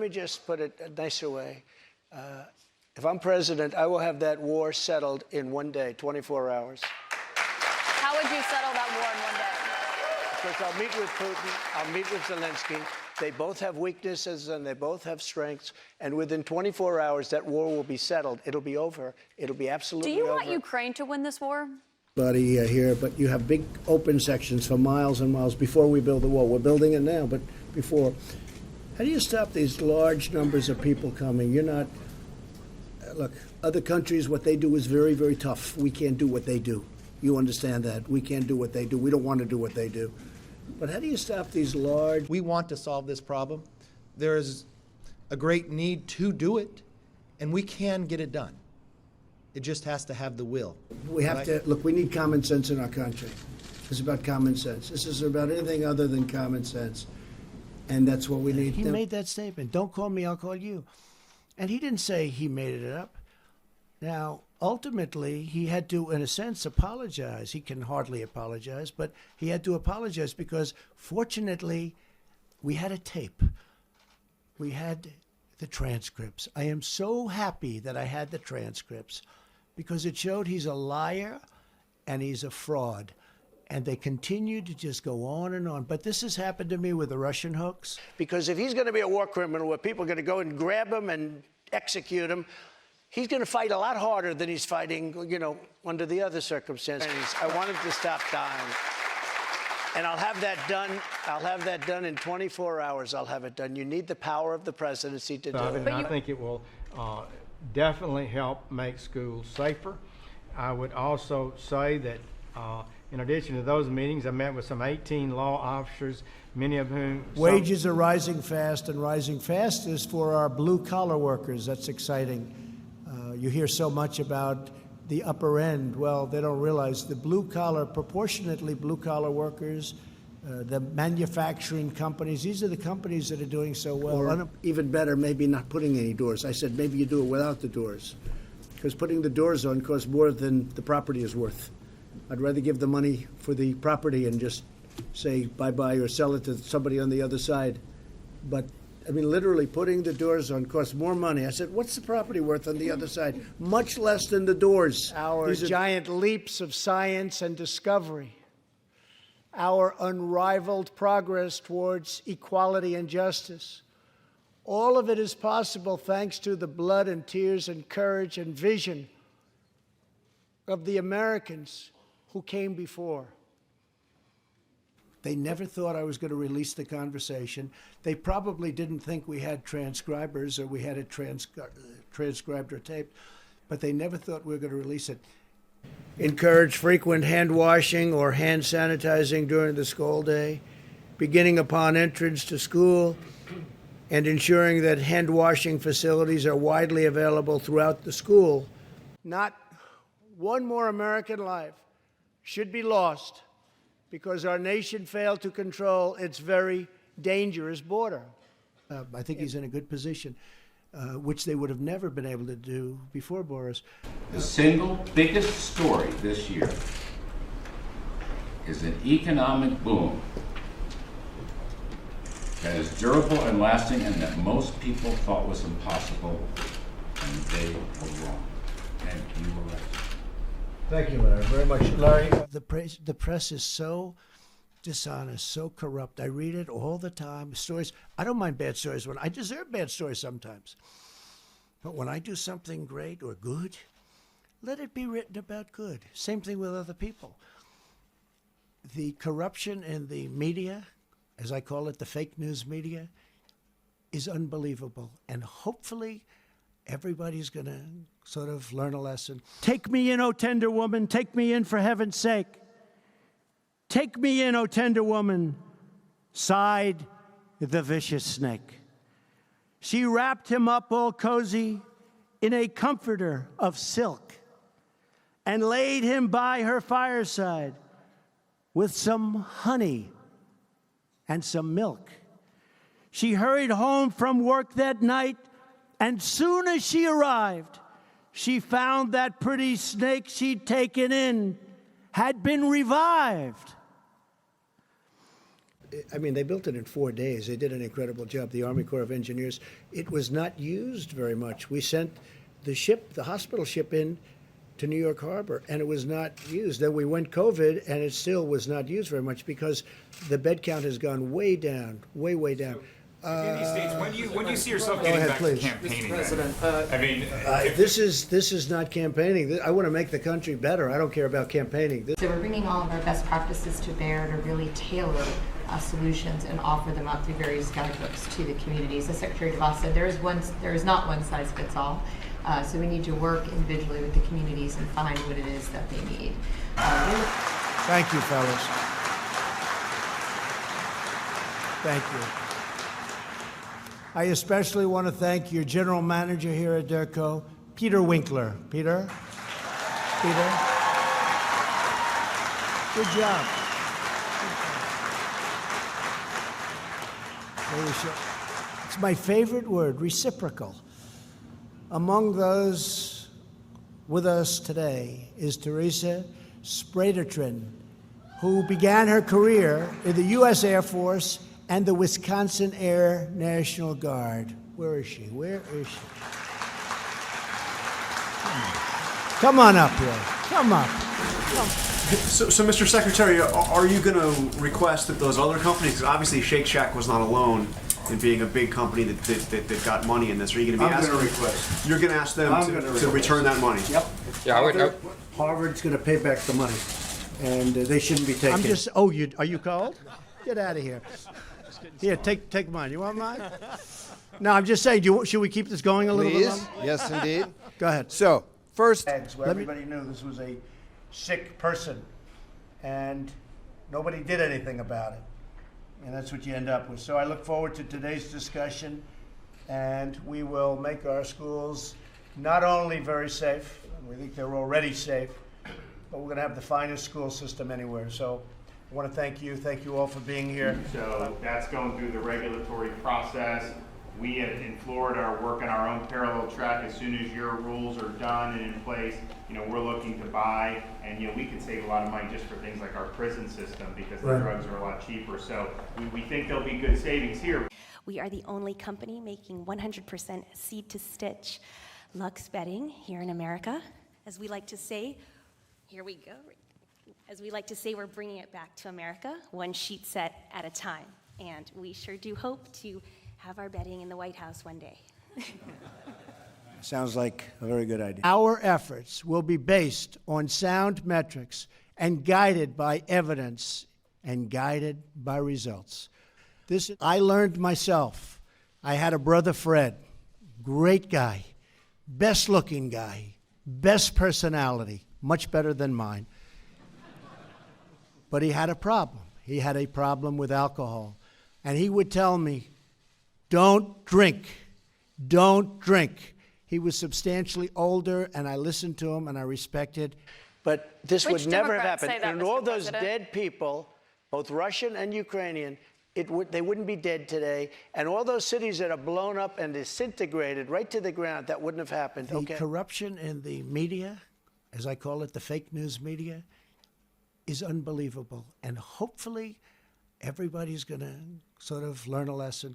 me just put it a nicer way. If I'm president, I will have that war settled in 1 day, 24 hours. How would you settle that war in 1 day? Because I'll meet with Putin, I'll meet with Zelensky. They both have weaknesses and they both have strengths. And within 24 hours, that war will be settled. It'll be over. It'll be absolutely over. Do you want Ukraine to win this war? Here, but you have big open sections for miles and miles before we build the wall. We're building it now, but before. How do you stop these large numbers of people coming? You're not. Look, other countries, what they do is very, very tough. We can't do what they do. You understand that. We can't do what they do. We don't want to do what they do. But how do you stop these large... We want to solve this problem. There is a great need to do it, and we can get it done. It just has to have the will. We have to... Look, we need common sense in our country. It's about common sense. This is about anything other than common sense. And that's what we need. He made that statement. Don't call me, I'll call you. And he didn't say he made it up. Now, ultimately, he had to, in a sense, apologize. He can hardly apologize, but he had to apologize because, fortunately, we had a tape. We had the transcripts. I am so happy that I had the transcripts because it showed he's a liar and he's a fraud. And they continue to just go on and on. But this has happened to me with the Russian hoax. Because if he's going to be a war criminal where people are going to go and grab him and execute him, he's going to fight a lot harder than he's fighting, you know, under the other circumstances. I want him to stop dying. And I'll have that done. I'll have that done in 24 hours. I'll have it done. You need the power of the presidency to do it. And I think it will definitely help make schools safer. I would also say that in addition to those meetings, I met with some 18 law officers, many of whom... Wages are rising fast, and rising fast is for our blue-collar workers. That's exciting. You hear so much about the upper end. Well, they don't realize the blue-collar, proportionately blue-collar workers, the manufacturing companies, these are the companies that are doing so well. Or even better, maybe not putting any doors. I said maybe you do it without the doors, because putting the doors on costs more than the property is worth. I'd rather give the money for the property and just say bye-bye or sell it to somebody on the other side. But, I mean, literally putting the doors on costs more money. I said, what's the property worth on the other side? Much less than the doors. Our giant leaps of science and discovery, our unrivaled progress towards equality and justice, all of it is possible thanks to the blood and tears and courage and vision of the Americans who came before. They never thought I was going to release the conversation. They probably didn't think we had transcribers or we had it transcribed or taped, but they never thought we were going to release it. Encourage frequent hand washing or hand sanitizing during the school day, beginning upon entrance to school, and ensuring that hand washing facilities are widely available throughout the school. Not one more American life should be lost because our nation failed to control its very dangerous border. I think he's in a good position, which they would have never been able to do before Boris. The single biggest story this year is an economic boom that is durable and lasting and that most people thought was impossible, and they were wrong. And you were right. Thank you, Larry, very much. Larry, the press is so dishonest, so corrupt. I read it all the time. Stories. I don't mind bad stories. I deserve bad stories sometimes. But when I do something great or good, let it be written about good. Same thing with other people. The corruption in the media, as I call it, the fake news media, is unbelievable. And hopefully everybody's going to sort of learn a lesson. Take me in, O tender woman, take me in for heaven's sake. Take me in, O tender woman, sighed the vicious snake. She wrapped him up all cozy in a comforter of silk and laid him by her fireside with some honey and some milk. She hurried home from work that night, and soon as she arrived, she found that pretty snake she'd taken in had been revived. I mean, they built it in 4 days. They did an incredible job, the Army Corps of Engineers. It was not used very much. We sent the hospital ship in to New York Harbor, and it was not used. Then we went COVID, and it still was not used very much because the bed count has gone way down, way down. In these states, when do you see yourself Go getting ahead, back please. to campaigning? President, I mean, This is not campaigning. I want to make the country better. I don't care about campaigning. So we're bringing all of our best practices to bear to really tailor solutions and offer them out through various guidebooks to the communities. As Secretary DeVos said, there is not one size fits all. So we need to work individually with the communities and find what it is that they need. Thank you, fellas. Thank you. I especially want to thank your general manager here at DERCO, Peter Winkler. Peter? Good job. It's my favorite word, reciprocal. Among those with us today is Teresa Spradertrin, who began her career in the U.S. Air Force and the Wisconsin Air National Guard. Where is she? Come on up here. Come up. so Mr. Secretary, are you going to request that those other companies, because obviously Shake Shack was not alone in being a big company that got money in this, are you going to be I'm asking? going to request. You're going to ask them to return that money? Yep. Yeah, Harvard's going to pay back the money, and they shouldn't be taking. I'm just. Oh, are you called? Get out of here. Here, take mine. You want mine? No, I'm just saying. Should we keep this going a little bit longer? Yes, indeed. Go ahead. So, first, Where everybody knew this was a sick person, and nobody did anything about it, and that's what you end up with. So I look forward to today's discussion, and we will make our schools not only very safe, and we think they're already safe, but we're going to have the finest school system anywhere. So I want to thank you all for being here. So that's going through the regulatory process. We in Florida are working our own parallel track. As soon as your rules are done and in place, we're looking to buy, and we could save a lot of money just for things like our prison system because the drugs are a lot cheaper. So we think there'll be good savings here. We are the only company making 100% seed-to-stitch luxe bedding here in America. As we like to say, here we go. As we like to say, we're bringing it back to America, one sheet set at a time. And we sure do hope to have our bedding in the White House one day. Sounds like a very good idea. Our efforts will be based on sound metrics and guided by evidence and guided by results. This I learned myself. I had a brother, Fred, great guy, best looking guy, best personality, much better than mine. But he had a problem. He had a problem with alcohol. And he would tell me, don't drink, don't drink. He was substantially older, and I listened to him, and I respected. But this Which would never have Democrats happened. say that, And Mr. all those President? dead people, both Russian and Ukrainian, they wouldn't be dead today. And all those cities that are blown up and disintegrated right to the ground, that wouldn't have happened. The corruption in the media, as I call it, the fake news media, is unbelievable. And hopefully everybody's going to sort of learn a lesson.